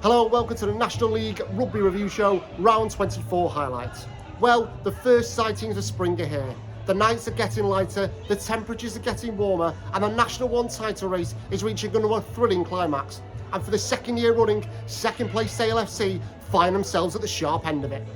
Hello and welcome to the National League Rugby Review Show, round 24 highlights. Well, the first sightings of spring are here. The nights are getting lighter, the temperatures are getting warmer, and the National 1 title race is reaching another thrilling climax. And for the second year running, second place Sale FC find themselves at the sharp end of it.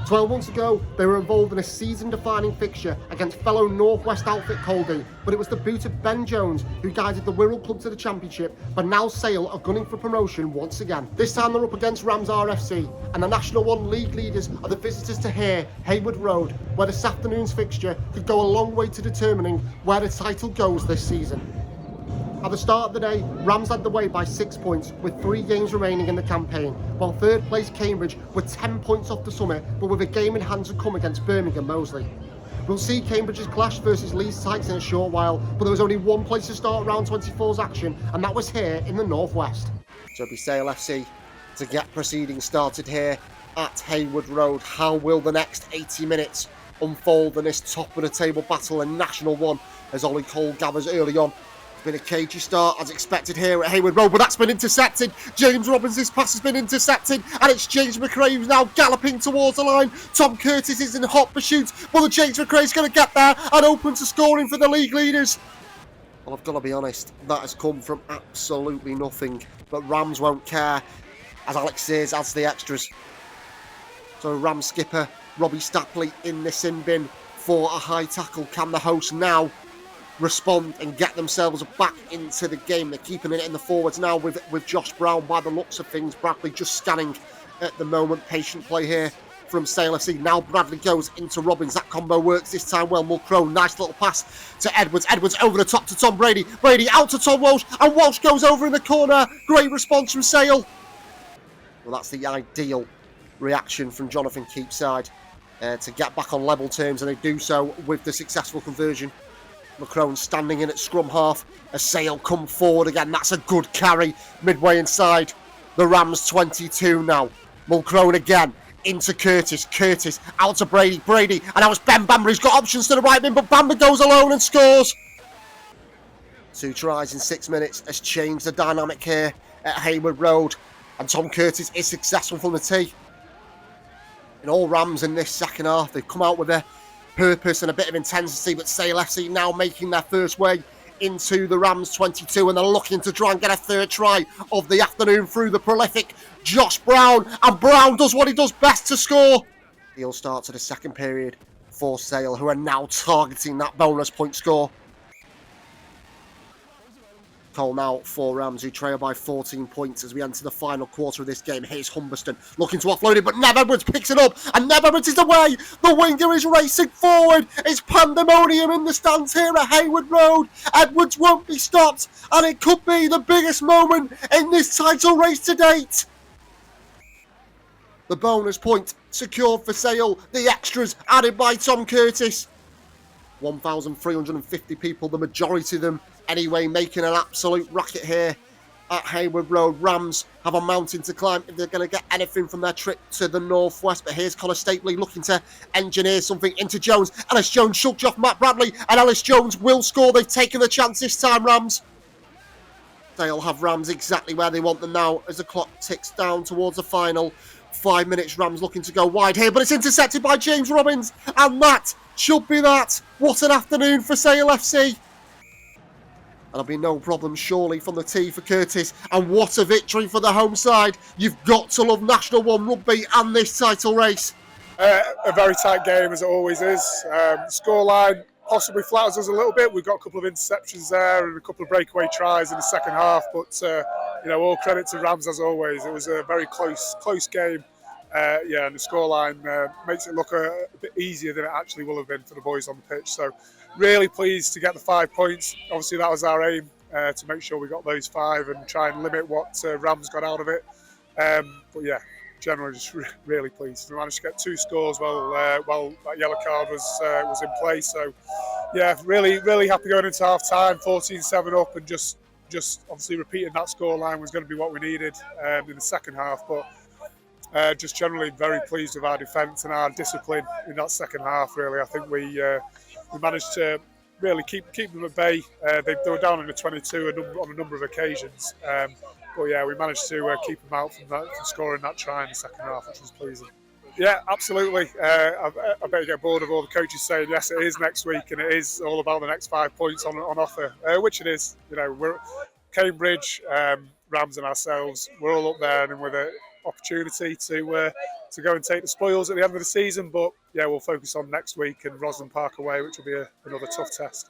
12 months ago, they were involved in a season-defining fixture against fellow Northwest outfit Colby, but it was the boot of Ben Jones who guided the Wirral club to the championship, but now Sale are gunning for promotion once again. This time they're up against Rams RFC, and the National 1 league leaders are the visitors to here, Hayward Road, where this afternoon's fixture could go a long way to determining where the title goes this season. At the start of the day, Rams led the way by 6 points with 3 games remaining in the campaign, while third place Cambridge were 10 points off the summit, but with a game in hand to come against Birmingham Moseley. We'll see Cambridge's clash versus Leeds Tykes in a short while, but there was only one place to start round 24's action, and that was here in the Northwest. So it'll be Sale FC to get proceedings started here at Hayward Road. How will the next 80 minutes unfold in this top of the table battle in National 1 as Ollie Cole gathers early on? Been a cagey start as expected here at Hayward Road, but that's been intercepted. James Robbins' pass has been intercepted, and it's James McRae who's now galloping towards the line. Tom Curtis is in hot pursuit, but James McRae's going to get there and open to scoring for the league leaders. Well, I've got to be honest, that has come from absolutely nothing, but Rams won't care as Alex Sears adds the extras. So Rams skipper Robbie Stapley in the sin bin for a high tackle. Can the host now respond and get themselves back into the game? They're keeping it in the forwards now with Josh Brown by the looks of things. Bradley just scanning at the moment. Patient play here from Sale FC. Now Bradley goes into Robbins. That combo works this time well. Mulcrone, nice little pass to Edwards. Edwards over the top to Tom Brady. Brady out to Tom Walsh, and Walsh goes over in the corner. Great response from Sale. Well, that's the ideal reaction from Jonathan Keep's side to get back on level terms, and they do so with the successful conversion. McCrone standing in at scrum half. A Sale come forward again. That's a good carry midway inside the Rams 22 now. Mulcrone again into Curtis. Curtis out to Brady. Brady, and now it's Ben Bamber. He's got options to the right mid, but Bamber goes alone and scores. 2 tries in 6 minutes has changed the dynamic here at Hayward Road, and Tom Curtis is successful from the tee. In all Rams in this second half, they've come out with a purpose and a bit of intensity, but Sale FC now making their first way into the Rams 22, and they're looking to try and get a third try of the afternoon through the prolific Josh Brown, and Brown does what he does best to score. He'll start to the second period for Sale, who are now targeting that bonus point score. Cole now for Rams, who trail by 14 points as we enter the final quarter of this game. Here's Humberston looking to offload it, but Nev Edwards picks it up, and Nev Edwards is away. The winger is racing forward. It's pandemonium in the stands here at Hayward Road. Edwards won't be stopped, and it could be the biggest moment in this title race to date. The bonus point secured for Sale. The extras added by Tom Curtis. 1,350 people, the majority of them anyway, making an absolute racket here at Hayward Road. Rams have a mountain to climb if they're going to get anything from their trip to the Northwest. But here's Connor Stapley looking to engineer something into Jones. Ellis Jones shooks off Matt Bradley, and Ellis Jones will score. They've taken the chance this time, Rams. They'll have Rams exactly where they want them now as the clock ticks down towards the final 5 minutes. Rams looking to go wide here, but it's intercepted by James Robbins, and that should be that. What an afternoon for Sale FC. There'll be no problem, surely, from the tee for Curtis. And what a victory for the home side. You've got to love National 1 rugby and this title race. A very tight game, as it always is. Scoreline possibly flatters us a little bit. We've got a couple of interceptions there and a couple of breakaway tries in the second half. But, all credit to Rams, as always. It was a very close game. And the scoreline makes it look a bit easier than it actually will have been for the boys on the pitch. So really pleased to get the 5 points. Obviously that was our aim, to make sure we got those 5 and try and limit what Rams got out of it. Generally just really pleased. We managed to get 2 scores while that yellow card was in place. So really happy going into half time, 14-7 up, and just obviously repeating that scoreline was going to be what we needed in the second half. But just generally very pleased with our defence and our discipline in that second half. Really, I think we managed to really keep them at bay. They were down in the 22 on a number of occasions, yeah, we managed to keep them out from scoring that try in the second half, which was pleasing. Yeah, absolutely. I bet you get bored of all the coaches saying, yes, it is next week and it is all about the next 5 points on offer, which it is. You know, we're Cambridge, Rams and ourselves, we're all up there and with an opportunity to go and take the spoils at the end of the season. But yeah, we'll focus on next week and Roslyn Park away, which will be another tough test.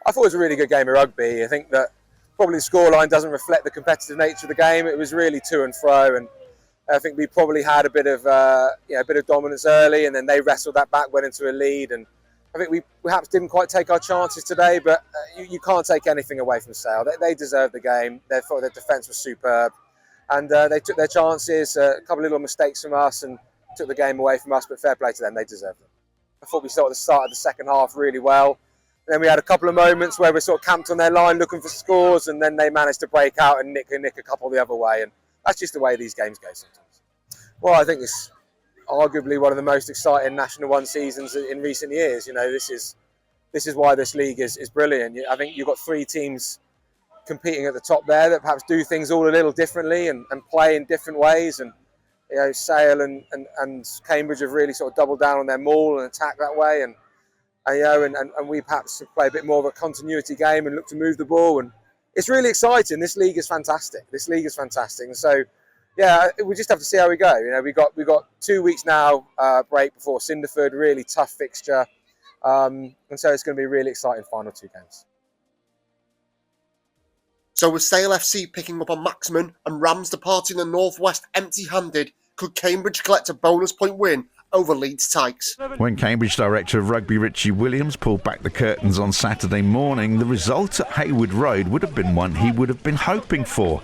I thought it was a really good game of rugby. I think that probably the scoreline doesn't reflect the competitive nature of the game. It was really to and fro, and I think we probably had a bit of dominance early, and then they wrestled that back, went into a lead, and I think we perhaps didn't quite take our chances today. But you can't take anything away from Sale. They deserved the game. Their defence was superb, and they took their chances. A couple of little mistakes from us, and took the game away from us. But fair play to them. They deserved it. I thought we started the start of the second half really well. And then we had a couple of moments where we sort of camped on their line looking for scores, and then they managed to break out and nick a couple the other way. And that's just the way these games go sometimes. Well, I think it's arguably one of the most exciting National 1 seasons in recent years. You know, this is why this league is brilliant. I think you've got 3 teams competing at the top there that perhaps do things all a little differently and play in different ways. And you know, Sale and Cambridge have really sort of doubled down on their maul and attack that way. And we perhaps play a bit more of a continuity game and look to move the ball. And it's really exciting. This league is fantastic. And so, yeah, we just have to see how we go. You know, we got 2 weeks now break before Cinderford, really tough fixture, and so it's going to be a really exciting final 2 games. So with Sale FC picking up on Maximum and Rams departing the Northwest empty-handed, could Cambridge collect a bonus point win over Leeds Tykes? When Cambridge Director of Rugby Richie Williams pulled back the curtains on Saturday morning, the result at Haywood Road would have been one he would have been hoping for.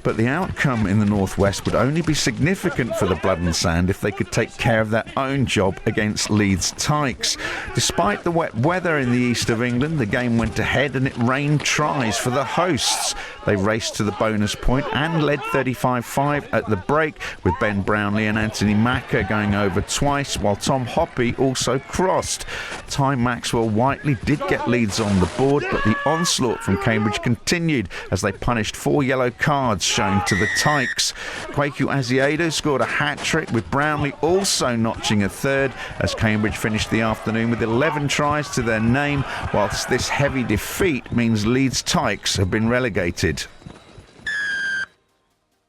But the outcome in the Northwest would only be significant for the Blood and Sand if they could take care of their own job against Leeds Tykes. Despite the wet weather in the east of England, the game went ahead and it rained tries for the hosts. They raced to the bonus point and led 35-5 at the break, with Ben Brownlee and Anthony Macker going over twice, while Tom Hoppy also crossed. Ty Maxwell Whiteley did get leads on the board, but the onslaught from Cambridge continued as they punished 4 yellow cards shown to the Tykes. Kwaku Aziedo scored a hat-trick, with Brownlee also notching a third, as Cambridge finished the afternoon with 11 tries to their name, whilst this heavy defeat means Leeds Tykes have been relegated.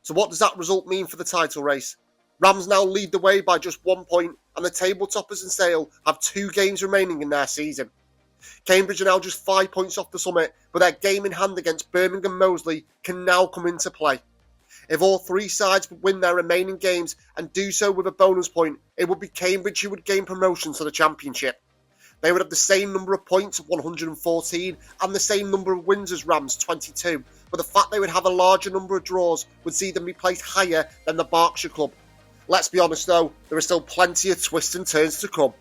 So what does that result mean for the title race? Rams now lead the way by just 1 point, and the table toppers and Sale have 2 games remaining in their season. Cambridge are now just 5 points off the summit, but their game in hand against Birmingham Moseley can now come into play. If all 3 sides would win their remaining games and do so with a bonus point, it would be Cambridge who would gain promotion to the Championship. They would have the same number of points, 114, and the same number of wins as Rams, 22, but the fact they would have a larger number of draws would see them be placed higher than the Berkshire club. Let's be honest though, there are still plenty of twists and turns to come.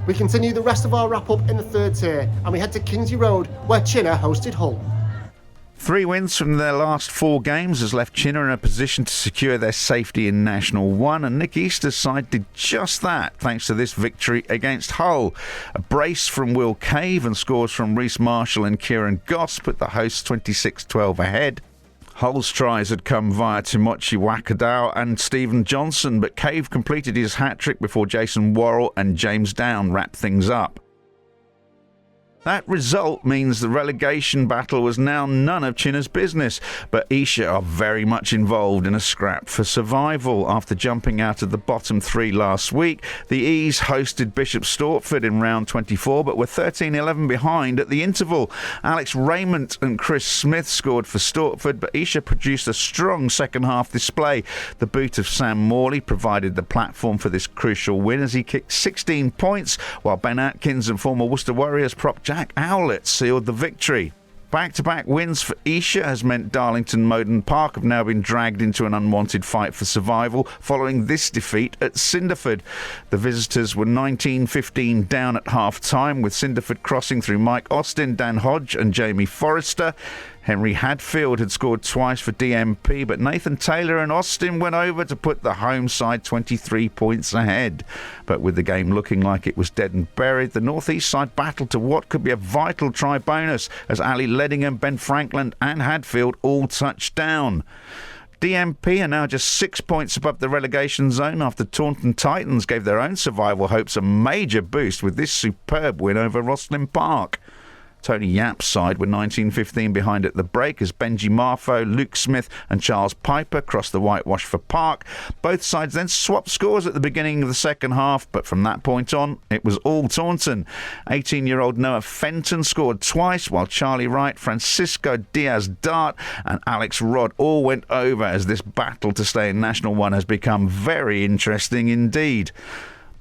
We continue the rest of our wrap-up in the 3rd tier, and we head to Kingsley Road, where Chinner hosted Hull. 3 wins from their last 4 games has left Chinner in a position to secure their safety in National 1, and Nick Easter's side did just that thanks to this victory against Hull. A brace from Will Cave and scores from Reece Marshall and Kieran Goss put the hosts 26-12 ahead. Hull's tries had come via Timochi Wakadao and Stephen Johnson, but Cave completed his hat-trick before Jason Worrell and James Down wrapped things up. That result means the relegation battle was now none of Chinner's business, but Esher are very much involved in a scrap for survival. After jumping out of the bottom 3 last week, the E's hosted Bishop Stortford in round 24, but were 13-11 behind at the interval. Alex Raymond and Chris Smith scored for Stortford, but Esher produced a strong second-half display. The boot of Sam Morley provided the platform for this crucial win as he kicked 16 points, while Ben Atkins and former Worcester Warriors prop Jack Owlett sealed the victory. Back-to-back wins for Esher has meant Darlington Moden Park have now been dragged into an unwanted fight for survival following this defeat at Cinderford. The visitors were 19-15 down at half-time, with Cinderford crossing through Mike Austin, Dan Hodge and Jamie Forrester. Henry Hadfield had scored twice for DMP, but Nathan Taylor and Austin went over to put the home side 23 points ahead. But with the game looking like it was dead and buried, the North East side battled to what could be a vital try bonus as Ali Leddingham, Ben Frankland and Hadfield all touched down. DMP are now just 6 points above the relegation zone after Taunton Titans gave their own survival hopes a major boost with this superb win over Rosslyn Park. Tony Yapp's side were 19-15 behind at the break as Benji Marfo, Luke Smith and Charles Piper crossed the whitewash for Park. Both sides then swapped scores at the beginning of the second half, but from that point on, it was all Taunton. 18-year-old Noah Fenton scored twice, while Charlie Wright, Francisco Diaz-Dart and Alex Rod all went over as this battle to stay in National 1 has become very interesting indeed.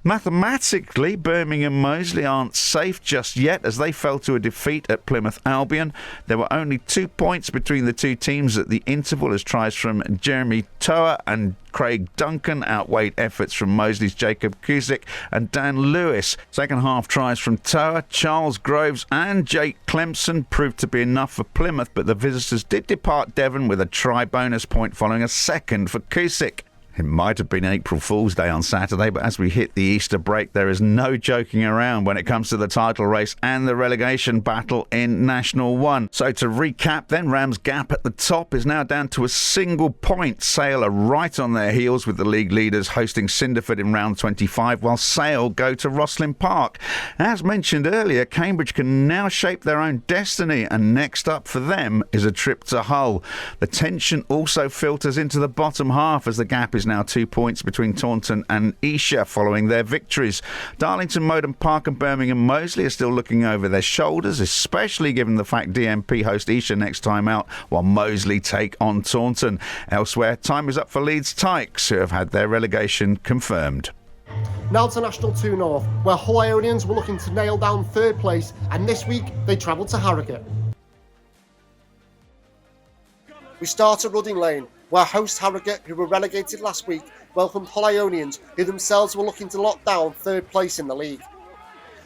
Mathematically, Birmingham Moseley aren't safe just yet as they fell to a defeat at Plymouth Albion. There were only 2 points between the two teams at the interval as tries from Jeremy Toa and Craig Duncan outweighed efforts from Moseley's Jacob Cusick and Dan Lewis. Second half tries from Toa, Charles Groves and Jake Clemson proved to be enough for Plymouth, but the visitors did depart Devon with a try bonus point following a second for Cusick. It might have been April Fool's Day on Saturday, but as we hit the Easter break, there is no joking around when it comes to the title race and the relegation battle in National 1. So to recap then, Rams' gap at the top is now down to a single point. Sale are right on their heels with the league leaders hosting Cinderford in round 25, while Sale go to Rosslyn Park. As mentioned earlier, Cambridge can now shape their own destiny, and next up for them is a trip to Hull. The tension also filters into the bottom half as the gap is now 2 points between Taunton and Esher following their victories. Darlington, Modern Park and Birmingham Moseley are still looking over their shoulders, especially given the fact DMP host Esher next time out while Moseley take on Taunton. Elsewhere, time is up for Leeds Tykes, who have had their relegation confirmed. Now to National 2 North, where Hull Ionians were looking to nail down third place, and this week they travelled to Harrogate. We start at Rudding Lane, where host Harrogate, who were relegated last week, welcomed Hull Ionians, who themselves were looking to lock down third place in the league.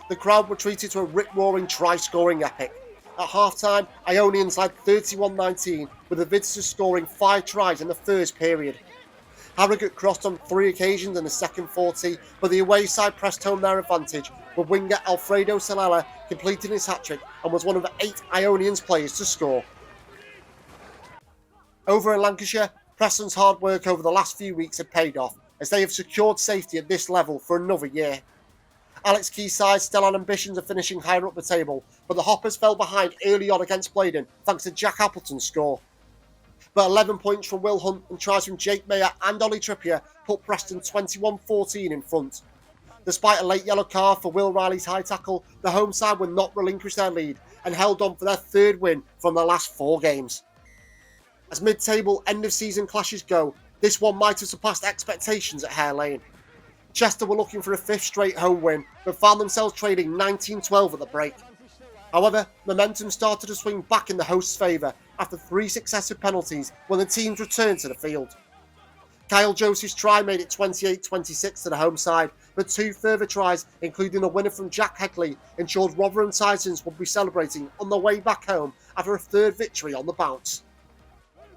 The crowd were treated to a rip-roaring try-scoring epic. At half-time, Ionians led 31-19, with the visitors scoring 5 tries in the first period. Harrogate crossed on 3 occasions in the second 40, but the away side pressed home their advantage, with winger Alfredo Salella completing his hat-trick and was one of the 8 Ionians players to score. Over in Lancashire, Preston's hard work over the last few weeks had paid off, as they have secured safety at this level for another year. Alex Key's side still had ambitions of finishing higher up the table, but the Hoppers fell behind early on against Blaydon thanks to Jack Appleton's score. But 11 points from Will Hunt and tries from Jake Mayer and Ollie Trippier put Preston 21-14 in front. Despite a late yellow card for Will Riley's high tackle, the home side would not relinquish their lead and held on for their third win from their last 4 games. As mid-table end-of-season clashes go, this one might have surpassed expectations at Hare Lane. Chester were looking for a 5th straight home win, but found themselves trading 19-12 at the break. However, momentum started to swing back in the host's favour after 3 successive penalties when the teams returned to the field. Kyle Joseph's try made it 28-26 to the home side, but 2 further tries, including a winner from Jack Hegley, ensured Rotherham Titans would be celebrating on their way back home after a 3rd victory on the bounce.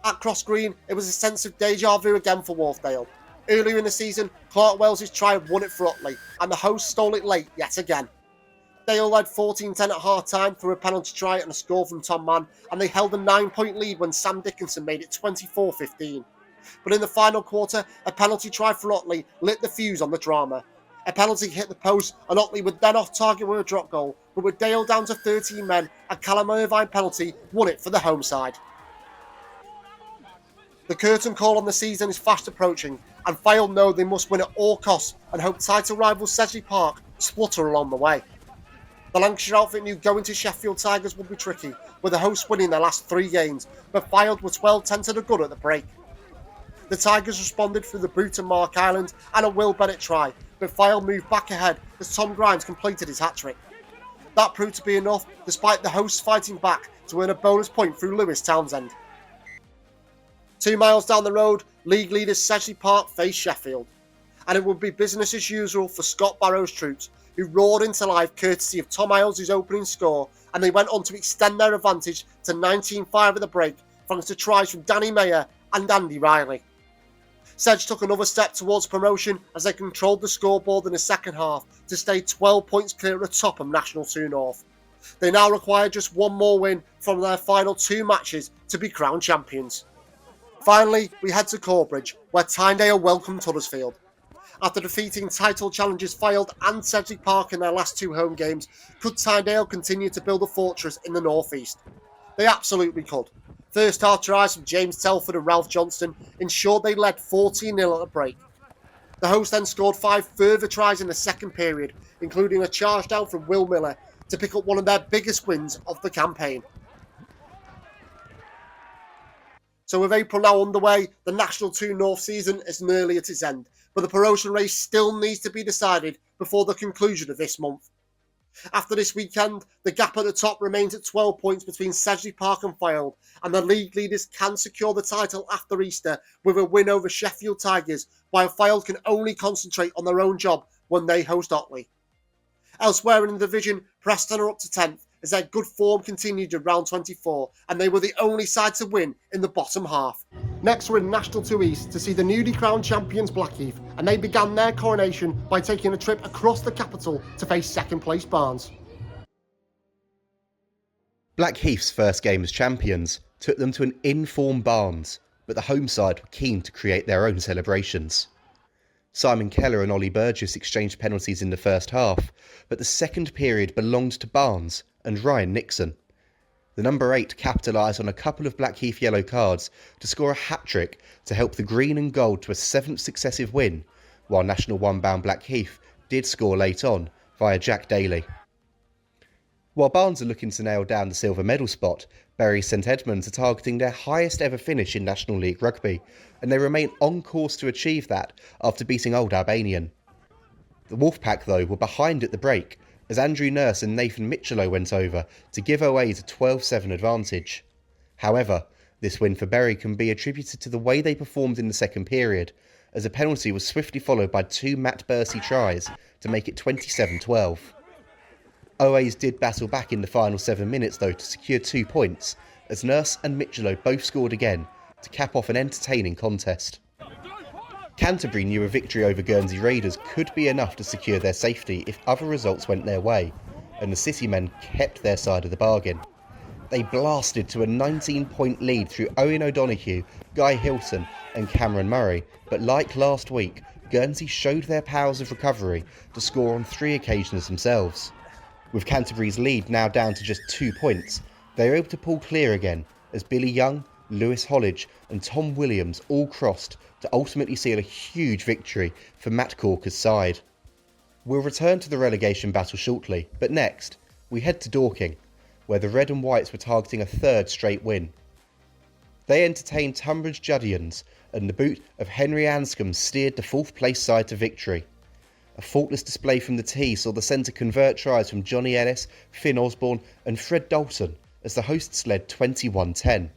At Cross Green, it was a sense of deja vu again for Wharfdale. Earlier in the season, Clark Wells' try had won it for Otley, and the hosts stole it late yet again. Dale led 14-10 at half-time through a penalty try and a score from Tom Mann, and they held a 9-point lead when Sam Dickinson made it 24-15. But in the final quarter, a penalty try for Otley lit the fuse on the drama. A penalty hit the post, and Otley would then off target with a drop goal, but with Dale down to 13 men, a Callum Irvine penalty won it for the home side. The curtain call on the season is fast approaching, and Fylde know they must win at all costs and hope title rivals Sedge Park splutter along the way. The Lancashire outfit knew going to Sheffield Tigers would be tricky, with the hosts winning their last 3 games, but Fylde were 12-10 to the good at the break. The Tigers responded through the boot of Mark Island and a Will Bennett try, but Fylde moved back ahead as Tom Grimes completed his hat-trick. That proved to be enough, despite the hosts fighting back to earn a bonus point through Lewis Townsend. 2 miles down the road, league leaders Sedge Park faced Sheffield, and it would be business as usual for Scott Barrow's troops, who roared into life courtesy of Tom Iles' opening score, and they went on to extend their advantage to 19-5 at the break thanks to tries from Danny Mayer and Andy Riley. Sedge took another step towards promotion as they controlled the scoreboard in the second half to stay 12 points clear at the top of National 2 North. They now require just 1 more win from their final 2 matches to be crowned champions. Finally, we head to Corbridge, where Tynedale welcomed Huddersfield. After defeating title challengers Fylde and Sedge Park in their last 2 home games, could Tynedale continue to build a fortress in the North East? They absolutely could. First half tries from James Telford and Ralph Johnston ensured they led 14-0 at the break. The hosts then scored 5 further tries in the second period, including a charge down from Will Miller to pick up one of their biggest wins of the campaign. So with April now underway, the National 2 North season is nearly at its end, but the promotion race still needs to be decided before the conclusion of this month. After this weekend, the gap at the top remains at 12 points between Sedge Park and Fylde, and the league leaders can secure the title after Easter with a win over Sheffield Tigers, while Fylde can only concentrate on their own job when they host Otley. Elsewhere in the division, Preston are up to 10th as their good form continued in round 24, and they were the only side to win in the bottom half. Next, we're in National 2 East to see the newly crowned champions Blackheath, and they began their coronation by taking a trip across the capital to face second place Barnes. Blackheath's first game as champions took them to an in-form Barnes, but the home side were keen to create their own celebrations. Simon Keller and Ollie Burgess exchanged penalties in the first half, but the second period belonged to Barnes and Ryan Nixon. The number 8 capitalised on a couple of Blackheath yellow cards to score a hat-trick to help the green and gold to a 7th successive win, while National 1 bound Blackheath did score late on via Jack Daly. While Barnes are looking to nail down the silver medal spot, Bury St Edmunds are targeting their highest ever finish in National League Rugby, and they remain on course to achieve that after beating Old Albanian. The Wolfpack, though, were behind at the break, as Andrew Nurse and Nathan Michelow went over to give OAs a 12-7 advantage. However, this win for Bury can be attributed to the way they performed in the second period, as a penalty was swiftly followed by 2 Matt Bursey tries to make it 27-12. OAs did battle back in the final 7 minutes though to secure 2 points, as Nurse and Michelow both scored again to cap off an entertaining contest. Canterbury knew a victory over Guernsey Raiders could be enough to secure their safety if other results went their way, and the City men kept their side of the bargain. They blasted to a 19-point lead through Owen O'Donoghue, Guy Hilton and Cameron Murray, but like last week, Guernsey showed their powers of recovery to score on 3 occasions themselves. With Canterbury's lead now down to just 2 points, they were able to pull clear again as Billy Young, Lewis Hollidge and Tom Williams all crossed to ultimately seal a huge victory for Matt Corker's side. We'll return to the relegation battle shortly, but next, we head to Dorking, where the Red and Whites were targeting a 3rd straight win. They entertained Tunbridge Juddians, and the boot of Henry Anscombe steered the 4th place side to victory. A faultless display from the tee saw the centre convert tries from Johnny Ellis, Finn Osborne and Fred Dalton as the hosts led 21-10.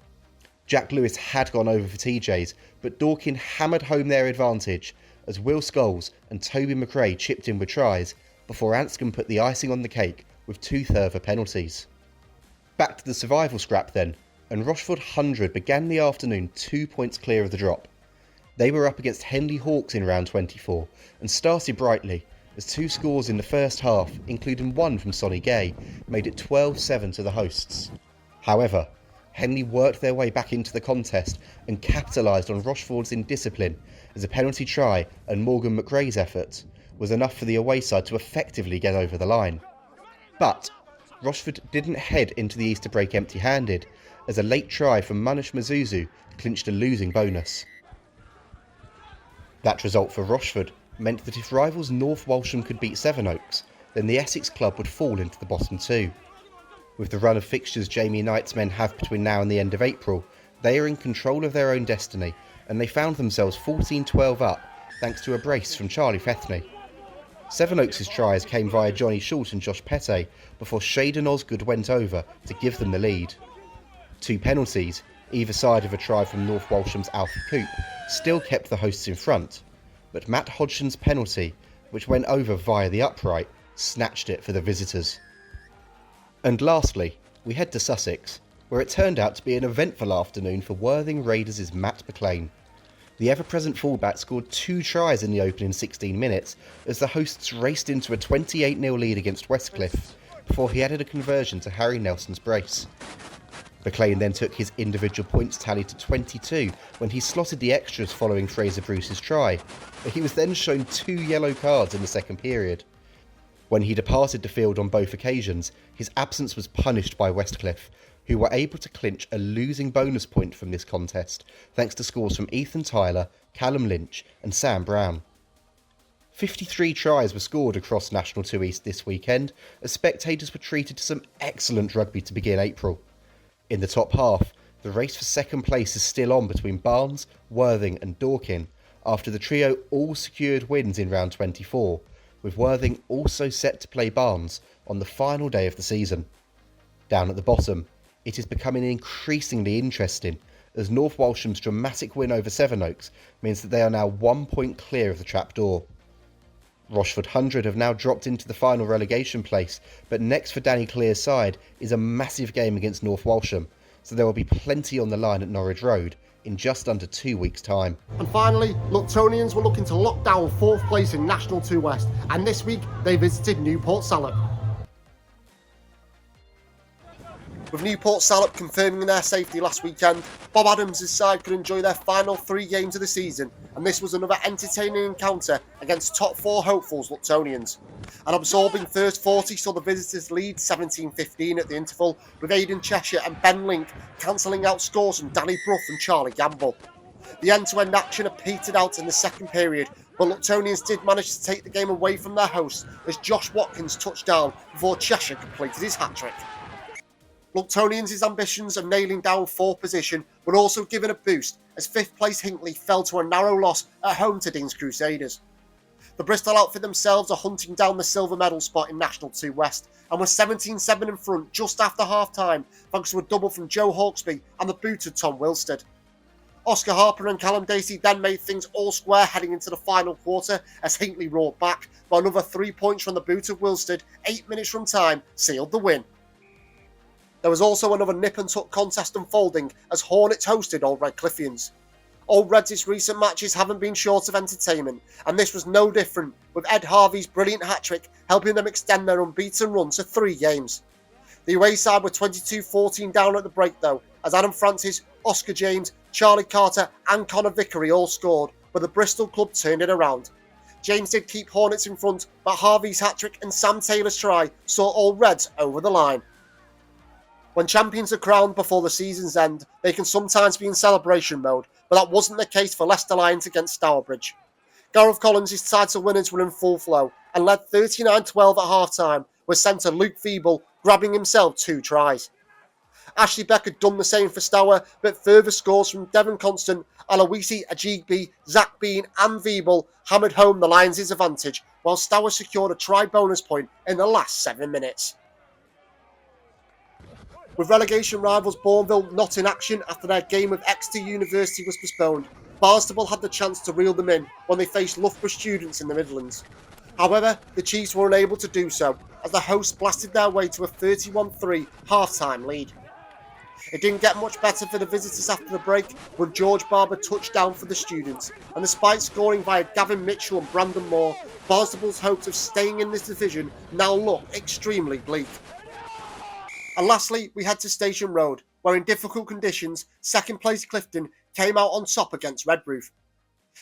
Jack Lewis had gone over for TJs, but Dorking hammered home their advantage as Will Scholes and Toby McRae chipped in with tries before Anscombe put the icing on the cake with 2 further penalties. Back to the survival scrap then, and Rochford 100 began the afternoon 2 points clear of the drop. They were up against Henley Hawks in round 24 and started brightly as 2 scores in the first half, including one from Sonny Gay, made it 12-7 to the hosts. However, Henley worked their way back into the contest and capitalised on Rochford's indiscipline as a penalty try and Morgan McRae's effort was enough for the away side to effectively get over the line. But Rochford didn't head into the Easter break empty-handed as a late try from Manish Mazuzu clinched a losing bonus. That result for Rochford meant that if rivals North Walsham could beat Sevenoaks, then the Essex club would fall into the bottom 2. With the run of fixtures Jamie Knight's men have between now and the end of April, they are in control of their own destiny, and they found themselves 14-12 up thanks to a brace from Charlie Fethney. Sevenoaks' tries came via Johnny Short and Josh Petty before Shaden Osgood went over to give them the lead. 2 penalties, either side of a try from North Walsham's Alfie Coop, still kept the hosts in front, but Matt Hodgson's penalty, which went over via the upright, snatched it for the visitors. And lastly, we head to Sussex, where it turned out to be an eventful afternoon for Worthing Raiders' Matt McLean. The ever-present fullback scored 2 tries in the opening 16 minutes as the hosts raced into a 28-0 lead against Westcliff, before he added a conversion to Harry Nelson's brace. McLean then took his individual points tally to 22 when he slotted the extras following Fraser Bruce's try, but he was then shown 2 yellow cards in the second period. When he departed the field on both occasions, his absence was punished by Westcliff, who were able to clinch a losing bonus point from this contest thanks to scores from Ethan Tyler, Callum Lynch and Sam Brown. 53 tries were scored across National 2 East this weekend, as spectators were treated to some excellent rugby to begin April. In the top half, the race for second place is still on between Barnes, Worthing and Dorking, after the trio all secured wins in round 24, with Worthing also set to play Barnes on the final day of the season. Down at the bottom, it is becoming increasingly interesting, as North Walsham's dramatic win over Sevenoaks means that they are now 1 point clear of the trapdoor. Rochford 100 have now dropped into the final relegation place, but next for Danny Clear's side is a massive game against North Walsham, so there will be plenty on the line at Norwich Road in just under 2 weeks' time. And finally, Luctonians were looking to lock down 4th place in National 2 West, and this week they visited Newport Salop. With Newport Salop confirming their safety last weekend, Bob Adams' side could enjoy their final 3 games of the season, and this was another entertaining encounter against top 4 hopefuls Luctonians. An absorbing first 40 saw the visitors lead 17-15 at the interval, with Aidan Cheshire and Ben Link cancelling out scores from Danny Brough and Charlie Gamble. The end-to-end action had petered out in the second period, but Luctonians did manage to take the game away from their hosts as Josh Watkins touched down before Cheshire completed his hat-trick. Luctonians' ambitions of nailing down 4th position were also given a boost as 5th place Hinckley fell to a narrow loss at home to Dean's Crusaders. The Bristol outfit themselves are hunting down the silver medal spot in National 2 West and were 17-7 in front just after half-time thanks to a double from Joe Hawksby and the booted Tom Wilstead. Oscar Harper and Callum Dacey then made things all square heading into the final quarter as Hinckley roared back, but another 3 points from the boot of Wilstead 8 minutes from time sealed the win. There was also another nip-and-tuck contest unfolding as Hornets hosted Old Redcliffians. Old Reds' recent matches haven't been short of entertainment, and this was no different, with Ed Harvey's brilliant hat-trick helping them extend their unbeaten run to 3 games. The away side were 22-14 down at the break though, as Adam Francis, Oscar James, Charlie Carter and Connor Vickery all scored, but the Bristol club turned it around. James did keep Hornets in front, but Harvey's hat-trick and Sam Taylor's try saw Old Reds over the line. When champions are crowned before the season's end, they can sometimes be in celebration mode, but that wasn't the case for Leicester Lions against Stourbridge. Gareth Collins' title winners were in full flow and led 39-12 at half-time, with centre Luke Feeble grabbing himself 2 tries. Ashley Beck had done the same for Stour, but further scores from Devon Constant, Aloisi Ajigbe, Zach Bean and Feeble hammered home the Lions' advantage, while Stour secured a try bonus point in the last 7 minutes. With relegation rivals Bourneville not in action after their game with Exeter University was postponed, Barnstaple had the chance to reel them in when they faced Loughborough students in the Midlands. However, the Chiefs were unable to do so, as the hosts blasted their way to a 31-3 half-time lead. It didn't get much better for the visitors after the break when George Barber touched down for the students, and despite scoring via Gavin Mitchell and Brandon Moore, Barnstaple's hopes of staying in this division now look extremely bleak. And lastly, we head to Station Road, where in difficult conditions, second place Clifton came out on top against Redruth.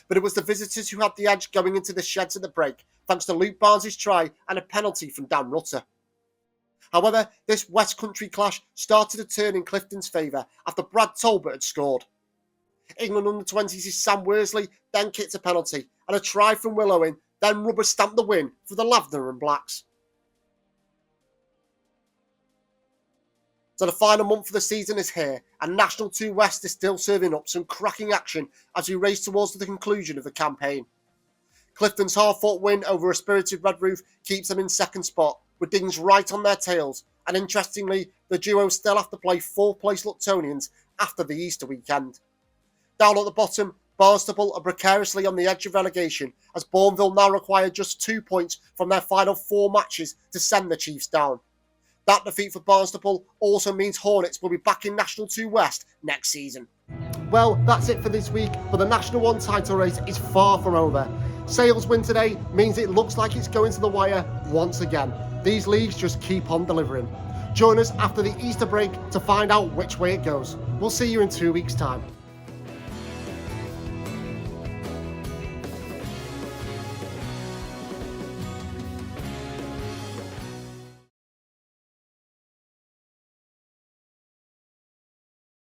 But it was the visitors who had the edge going into the sheds at the break, thanks to Luke Barnes' try and a penalty from Dan Rutter. However, this West Country clash started to turn in Clifton's favour after Brad Talbot had scored. England under-20s' Sam Worsley then kicked a penalty, and a try from Will Owen then rubber-stamped the win for the Lavender and Blacks. So the final month of the season is here, and National 2 West is still serving up some cracking action as we race towards the conclusion of the campaign. Clifton's hard-fought win over a spirited Redruth keeps them in second spot, with Dings right on their tails, and interestingly, the duo still have to play 4th place Luctonians after the Easter weekend. Down at the bottom, Barnstaple are precariously on the edge of relegation, as Bourneville now require just 2 points from their final 4 matches to send the Chiefs down. That defeat for Barnstaple also means Hornets will be back in National 2 West next season. Well, that's it for this week, but the National 1 title race is far from over. Sale's win today means it looks like it's going to the wire once again. These leagues just keep on delivering. Join us after the Easter break to find out which way it goes. We'll see you in 2 weeks' time.